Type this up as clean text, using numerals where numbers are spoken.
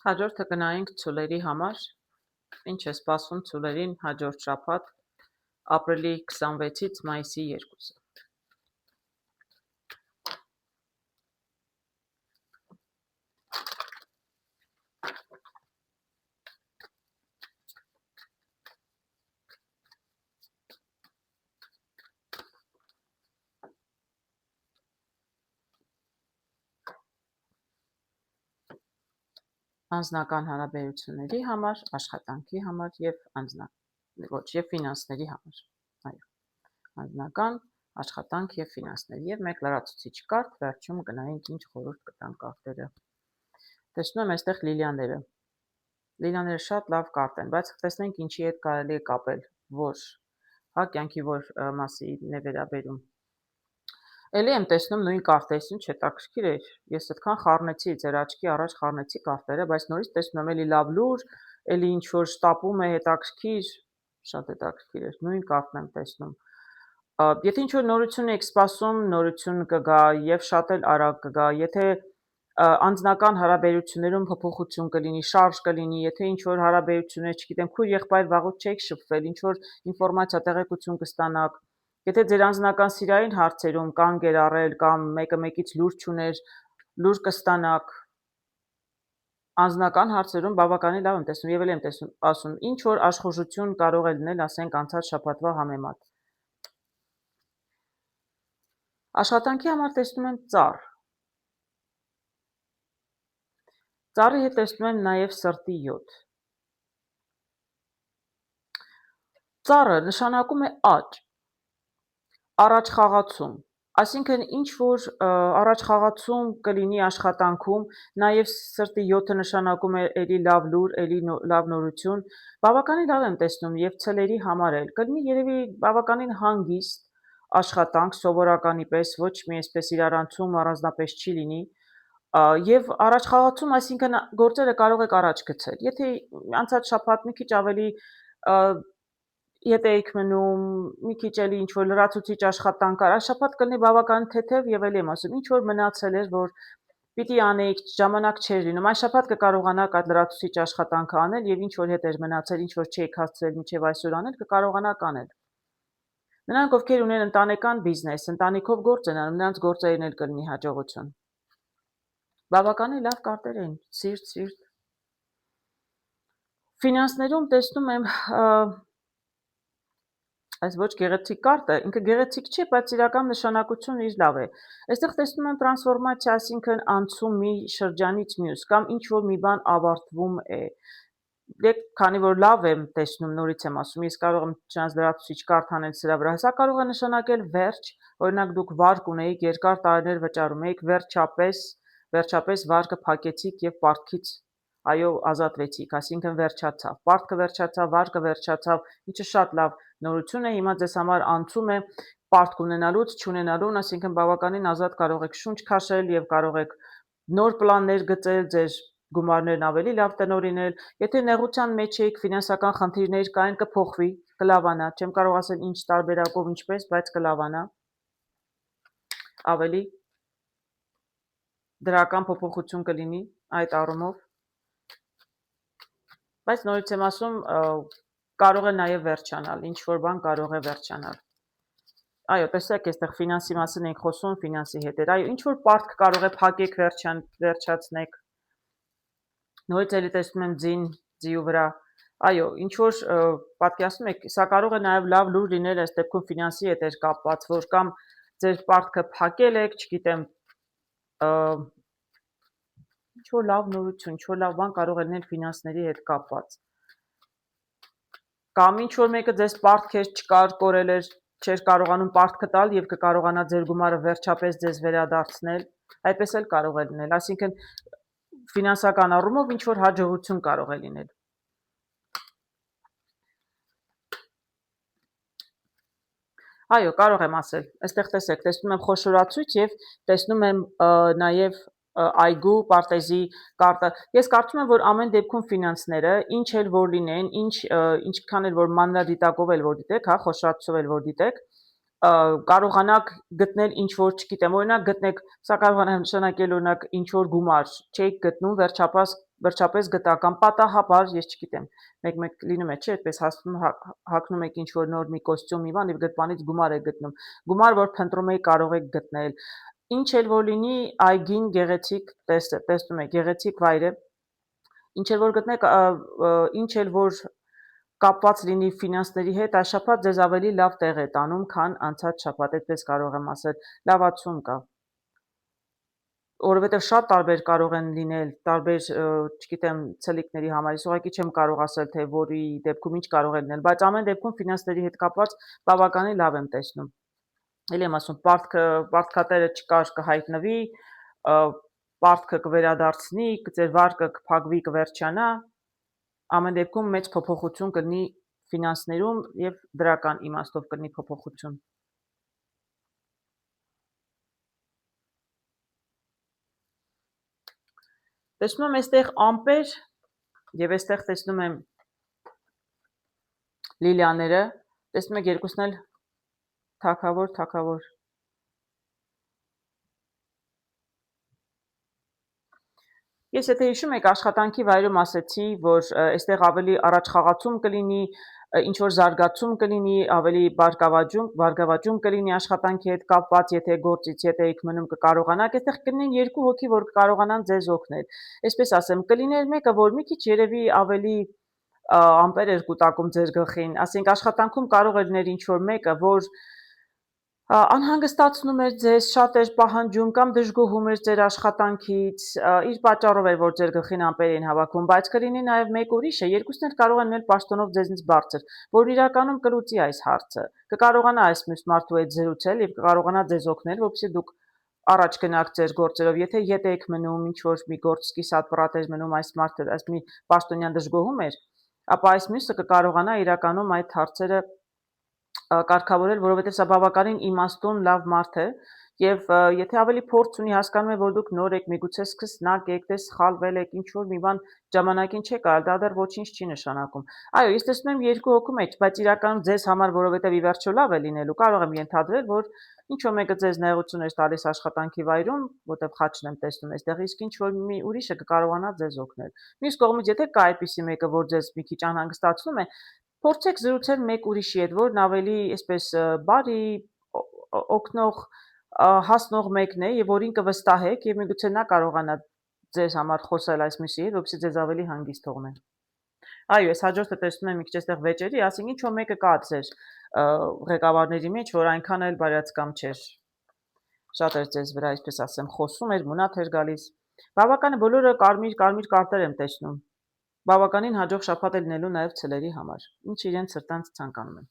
Հաջորդը գնայինք ցուլերի համար, ինչ է սպասվում ցուլերին հաջորդ շաբաթ, ապրիլի 26-ից մայիսի 2-ը։ Անձնական հարաբերությունների համար, աշխատանքի համար եւ եւ ֆինանսների համար։ Այո, անձնական, աշխատանք եւ ֆինանսների եւ մեկ լրացուցիչ կարդ, վերջում գնայինք ինչ խորհուրդ կտան կարտերը։ Տեսնում եմ այստեղ լիլիաները։ Լիլիաները շատ լավ կարդ են, բայց տեսնենք ինչի հետ կարելի է կապել, որ կյանքի որ մասին է վերաբերում։ Էլի եմ տեսնում նույն կարտերից, ինչ հետաքրքիր է, ես այդքան խառնեցի, ձեր աչքի առաջ խառնեցի կարտերը, բայց նորից տեսնում եմ էլի լավ լուր, էլի ինչ որ շտապում է հետաքրքիր, շատ հետաքրքիր է, նույն կարտն եմ տեսնում։ Եթե ինչ որ նորություն եք սպասում, նորություն կգա եւ շատ էլ արագ կգա, եթե անձնական հարաբերություններում փոփոխություն կլինի, շարժ կլինի, եթե ինչ որ հարաբերություններ, չգիտեմ, քույր եղբայր վաղուց չեք շփվել, ինչ որ ինֆորմացիա, տեղեկություն կստանաք, եթե ձեր անձնական սիրային հարցերում կանգ էր առել կամ մեկը մեկից լուր չուներ, լուր կստանաք, անձնական հարցերում բավականին լավ եմ տեսնում եւ էլ եմ տեսնում, ասում, ինչ որ աշխուժություն կարող է լինել, ասենք անցած շաբաթվա համեմատ։ Աշխատանքի համար տեսնում եմ ծառ։ Ծառի հետ տեսնում եմ նաև սրտի յոթ։ Ծառը նշանակում է աճ, առաջ խաղացում, այսինքն ինչ որ առաջ խաղացում կլինի աշխատանքում, նաև սրտի յոթը նշանակում է էլի լավ լուր, էլի լավ նորություն, բավականին լավ եմ տեսնում եւ ցելերի համար էլ, կլինի երևի բավականին հանգիստ աշխատանք սովորականի պես, ոչ մի այսպես իրարանցում առանձնապես չի լինի, եւ առաջխաղացում, այսինքն գործերը կարող եք առաջ գցել։ Եթե անցած շաբաթ մի քիչ ավելի եթե եք մնում, մի քիչ էլի ինչ որ լրացուցիչ աշխատանք կար, այս շաբաթ կլինի բավականին թեթև եւ էլի եմ ասում, ինչ որ մնացել էր, որ պիտի անեիք, ժամանակ չէր լինում, այս շաբաթ կկարողանաք այդ լրացուցիչ աշխատանքը անել եւ ինչ որ հետ էր մնացել, ինչ որ չէիք հասցրել մինչեւ այսօր անել, կկարողանաք անել։ Նրանք, ովքեր ունեն ընտանեկան բիզնես, ընտանիքով գործ են անում, նրանց գործերին էլ կլինի հաջողություն։ Բավականին լավ կարտեր են, սիրտ։ Ֆինանսներում տեսնում եմ այս ոչ գեղեցիկ կարտը, ինքը գեղեցիկ չէ, բայց իրական նշանակությունն իր լավ է։ Այստեղ տեսնում եմ տրանսֆորմացիա, այսինքն անցում մի շրջանից մյուս կամ ինչ որ մի բան ավարտվում է։ Դեք քանի որ լավ եմ տեսնում, նորից եմ ասում, ես կարող եմ չնայած լրացուցիչ կարդ անել սրա վրա, սա կարող է նշանակել վերջ, օրինակ դուք վարկ ունեիք, երկար տարիներ վճարում էիք, վերջապես վարկը փակեցիք եւ պարտքից այո ազատվեցիք, այսինքն վերջացավ, պարտքը վերջացավ, վարկը վերջացավ, ինչը շատ լավ նորություն է, հիմա ձեզ համար անցում է պարտք ունենալուց չունենալուն, այսինքն բավականին ազատ կարող եք շունչ քաշել եւ կարող եք նոր պլաններ գծել, ձեր գումարներն ավելի լավ տնօրինել, եթե նեղության մեջ եք, ֆինանսական խնդիրներ կային, կփոխվի, կլավանա, չեմ կարող ասել ինչ տարբերակով ինչպես, բայց կլավանա, ավելի դրական փոփոխություն կլինի այդ առումով, բայց նորից եմ ասում, կարող է նաև վերջանալ, ինչ որ բան կարող է վերջանալ։ Այո, տեսեք, այստեղ ֆինանսի մասին ենք խոսում, ֆինանսի հետ։ Այո, ինչ որ պարտք կարող է փակեք, վերջացնեք։ Նորից էլի տեսնում եմ ձիու վրա։ Այո, ինչ որ պատկերացնում եք, սա կարող է նաև լավ լուր լինել այս դեպքում ֆինանսի հետ էր կապված, որ կամ ձեր պարտքը փակել եք, չգիտեմ, ինչ որ լավ նորություն, ինչ որ լավ բան կարող է լինել ֆինանսների հետ կապված։ Կամ ինչ որ մեկը ձեզ պարտքեր չկար, կորել էր, չէր կարողանում պարտքը տալ եւ կկարողանա ձեր գումարը վերջապես ձեզ վերադարձնել, այդպես էլ կարող է լինել, այսինքն ֆինանսական առումով ինչ որ հաջողություն կարող է լինել։ Այո, կարող եմ ասել, այստեղ տեսեք, տեսնում եմ խոշորացույց եւ տեսնում եմ նաեւ այգու պարտեզի կարտը։ Ես կարծում եմ, որ ամեն դեպքում ֆինանսները, ինչ էլ որ լինեն, ինչքան էլ որ մանրադիտակով էլ որ դիտեք, հա, խոշորացուցով էլ որ դիտեք, կարողանաք գտնել ինչ որ, չգիտեմ, օրինակ գտնեք, սա կարող եմ նշանակել օրինակ ինչ որ գումար չեք գտնում, վերջապես գտա կամ պատահաբար, ես չգիտեմ, մեկ լինում է, չէ, այդպես հասնում հագնում եք ինչ որ նոր մի կոստյում մի բան եւ գրպանից գումար եք գտնում, գումար որ փնտրում եք կարող եք գտնել, ինչ էլ որ լինի, այգին գեղեցիկ տեսնում եք, գեղեցիկ վայր է, ինչ էլ որ գտնեք, ինչ էլ որ կապված լինի ֆինանսների հետ, այս շաբաթ ձեզ ավելի լավ տեղ է տանում, քան անցած շաբաթ, այդպես կարող եմ ասել, լավացում կա։ Որովհետև շատ տարբեր կարող են լինել, տարբեր, չգիտեմ, ցելիկների համար, ես ուղղակի չեմ կարող ասել, թե որի դեպքում ինչ կարող է լինել, բայց ամեն դեպքում ֆինանսների հետ կապված բավականին լավ եմ տեսնում։ Էլի եմ ասում, պարտքատերը չկար կհայտնվի, պարտքը կվերադարձնի, ձեր վարկը կփակվի, կվերջանա, ամեն դեպքում մեծ փոփոխություն կլինի ֆինանսներում եւ դրական իմաստով կլինի փոփոխություն։ Տեսնում եմ այստեղ ամպեր եւ այստեղ տեսնում եմ լիլիաները, տեսնում եք երկուսն էլ թակավոր։ Ես եթե հիշում եք աշխատանքի վայրում ասեցի, որ այստեղ ավելի առաջխաղացում կլինի, ինչ որ զարգացում կլինի, ավելի բարգավաճում կլինի աշխատանքի հետ կապված, եթե գործից եթե եք մնում կկարողանաք, այստեղ կլինեն երկու հոգի, որ կկարողանան ձեզ օգնել։ Այսպես ասեմ, կլիներ մեկը, որ մի քիչ երևի ավելի ամպեր էր կուտակում ձեր գլխին, ասենք աշխատանքում կարող է լիներ ինչ որ մեկը, որ անհանգստացնում էր ձեզ, շատ էր պահանջում կամ դժգոհում էր ձեր աշխատանքից, իր պատճառով էր, որ ձեր գլխին ամպեր էին հավաքում, բայց կլինի նաև մեկ ուրիշը, երկուսն էլ կարող են լինել պաշտոնով ձեզնից բարձր, որ իրականում կլուծի այս հարցը, կկարողանա այս մյուս մարդու հետ զրուցել եւ կկարողանա ձեզ օգնել, որպեսզի դուք առաջ գնաք ձեր գործերով, եթե ետ եք մնում, ինչ որ մի գործ կիսատ էր մնում այս մարդը, այս մի պաշտոնյան դժգոհում էր, ապա այս մյուսը կկարողանա իրականում այդ հարցերը կարգավորել, որովհետև սա բավականին իմաստուն լավ մարդ է եւ եթե ավելի փորձ ունի, հասկանում է, որ դուք նոր եք, միգուցե սկսնակ եք, թե սխալվել եք, ինչ որ մի բան ժամանակին չեք արել, դա դեռ ոչինչ չի նշանակում։ Այո, ես տեսնում եմ երկու հոգու մեջ, բայց իրականում ձեզ համար, որովհետև ի վերջո լավ է լինելու, կարող եմ ենթադրել, որ ինչ որ մեկը ձեզ նեղություն է տալիս աշխատանքի վայրում, որտեղ խաչն եմ տեսնում այստեղ, իսկ ինչ որ մի ուրիշը կկարողանա ձեզ օգնել։ Մյուս կողմից, եթե կա այդպիսի մեկը, որ ձեզ մի քիչ անհանգստացնում է, փորձեք զրուցել մեկ ուրիշի հետ, որն ավելի այսպես բարի, օգնող, հասնող մեկն է եւ որին կվստահեք եւ միգուցե նա կարողանա ձեզ համար խոսել այս մյուսի հետ, որպեսզի ձեզ ավելի հանգիստ թողնեն։ Այո, ես հաջորդը տեսնում եմ մի քիչ այստեղ վեճերի, ասենք ինչ որ մեկը կա ձեր ղեկավարների մեջ, որ այնքան էլ բարյացկամ չէր։ Շատ էր ձեզ վրա, այսպես ասեմ, խոսում էր, մունաթ էր գալիս։ Բավականը բոլորը կարմիր կարտեր եմ տեսնում։ Բավականին հաջող շաբաթ է լինելու նաև ցելերի համար, ինչ իրենց սրտանց ցանկանում են։